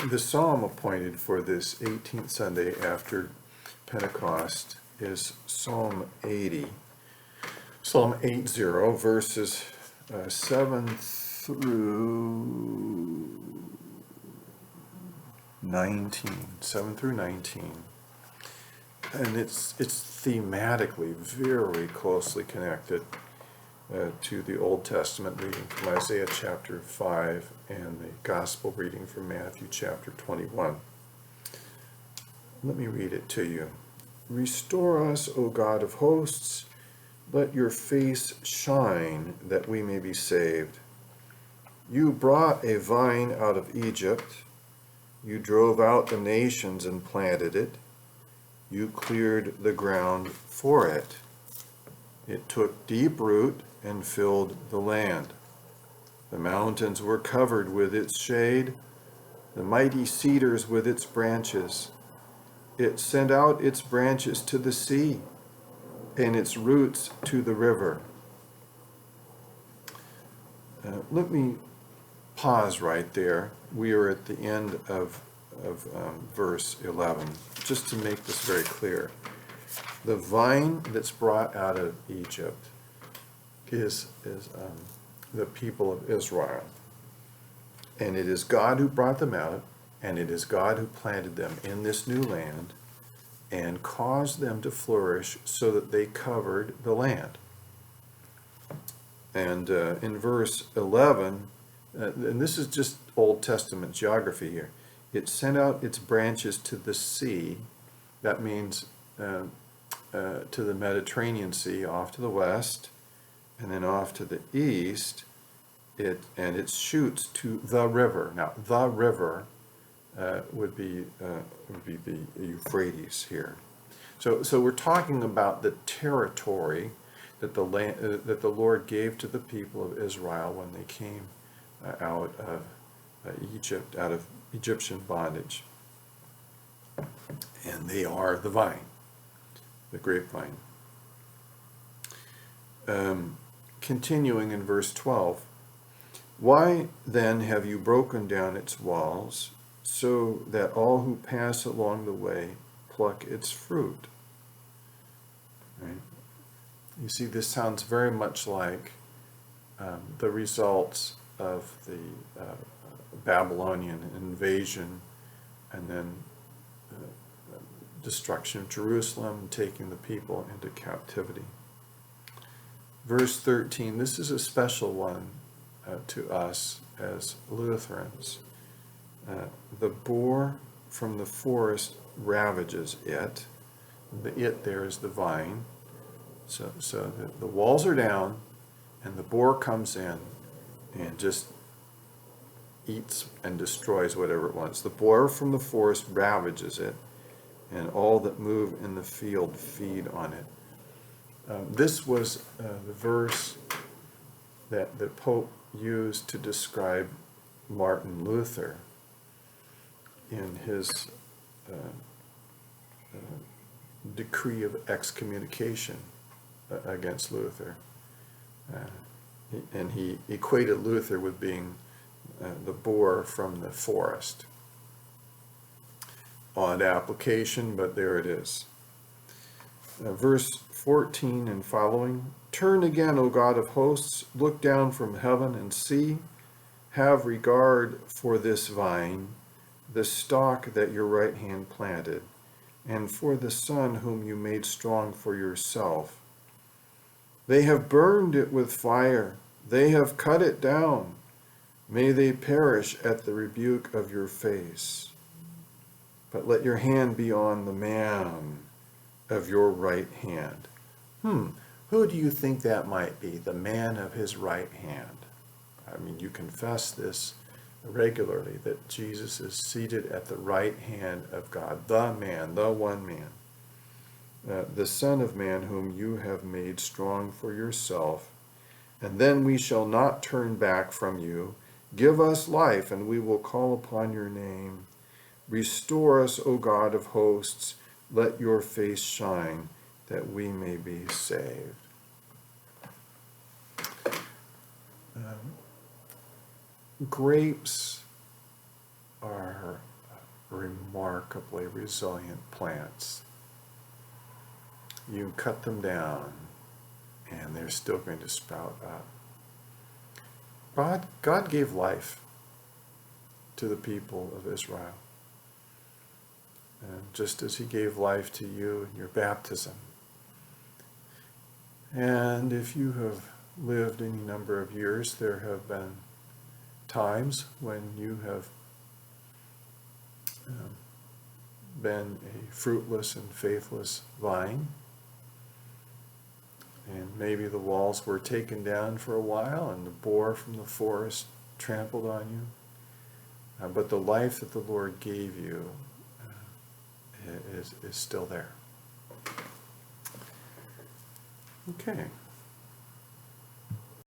The psalm appointed for this 18th Sunday after Pentecost is Psalm 80. Psalm 80, verses 7 through 19. 7 through 19. And it's thematically very closely connected to the Old Testament reading from Isaiah chapter 5 and the Gospel reading from Matthew chapter 21. Let me read it to you. Restore us, O God of hosts, let your face shine that we may be saved. You brought a vine out of Egypt. You drove out the nations and planted it. You cleared the ground for it. It took deep root and filled the land. The mountains were covered with its shade, the mighty cedars with its branches. It sent out its branches to the sea, and its roots to the river. Let me pause right there. We are at the end of verse 11, just to make this very clear. The vine that's brought out of Egypt is the people of Israel. And it is God who brought them out, and it is God who planted them in this new land and caused them to flourish so that they covered the land. And in verse 11, and this is just Old Testament geography here, it sent out its branches to the sea. That means to the Mediterranean Sea, off to the west, and then off to the east, and its shoots to the river. Now, the river would be the Euphrates here. So we're talking about the territory that the Lord gave to the people of Israel when they came out of Egypt, out of Egyptian bondage. And they are the vine, the grapevine. Continuing in verse 12, why then have you broken down its walls, so that all who pass along the way pluck its fruit? Right? You see, this sounds very much like the results of the Babylonian invasion and then destruction of Jerusalem, taking the people into captivity. Verse 13, this is a special one to us as Lutherans. The boar from the forest ravages it. The it there is the vine. So the walls are down, and the boar comes in and just eats and destroys whatever it wants. The boar from the forest ravages it, and all that move in the field feed on it. This was the verse that the Pope used to describe Martin Luther in his decree of excommunication against Luther. And he equated Luther with being the boar from the forest. Odd application, but there it is. Verse 14 and following, turn again, O God of hosts, look down from heaven and see, have regard for this vine, the stalk that your right hand planted, and for the son whom you made strong for yourself. They have burned it with fire, they have cut it down. May they perish at the rebuke of your face. But let your hand be on the man of your right hand. Who do you think that might be? The man of his right hand. I mean, you confess this regularly, that Jesus is seated at the right hand of God, the man, the one man, the Son of Man whom you have made strong for yourself. And then we shall not turn back from you. Give us life, and we will call upon your name. Restore us, O God of hosts. Let your face shine, that we may be saved. Grapes are remarkably resilient plants. You cut them down, and they're still going to sprout up. God gave life to the people of Israel, and just as he gave life to you in your baptism. And if you have lived any number of years, there have been times when you have been a fruitless and faithless vine, and maybe the walls were taken down for a while and the boar from the forest trampled on you, but the life that the Lord gave you is still there. Okay.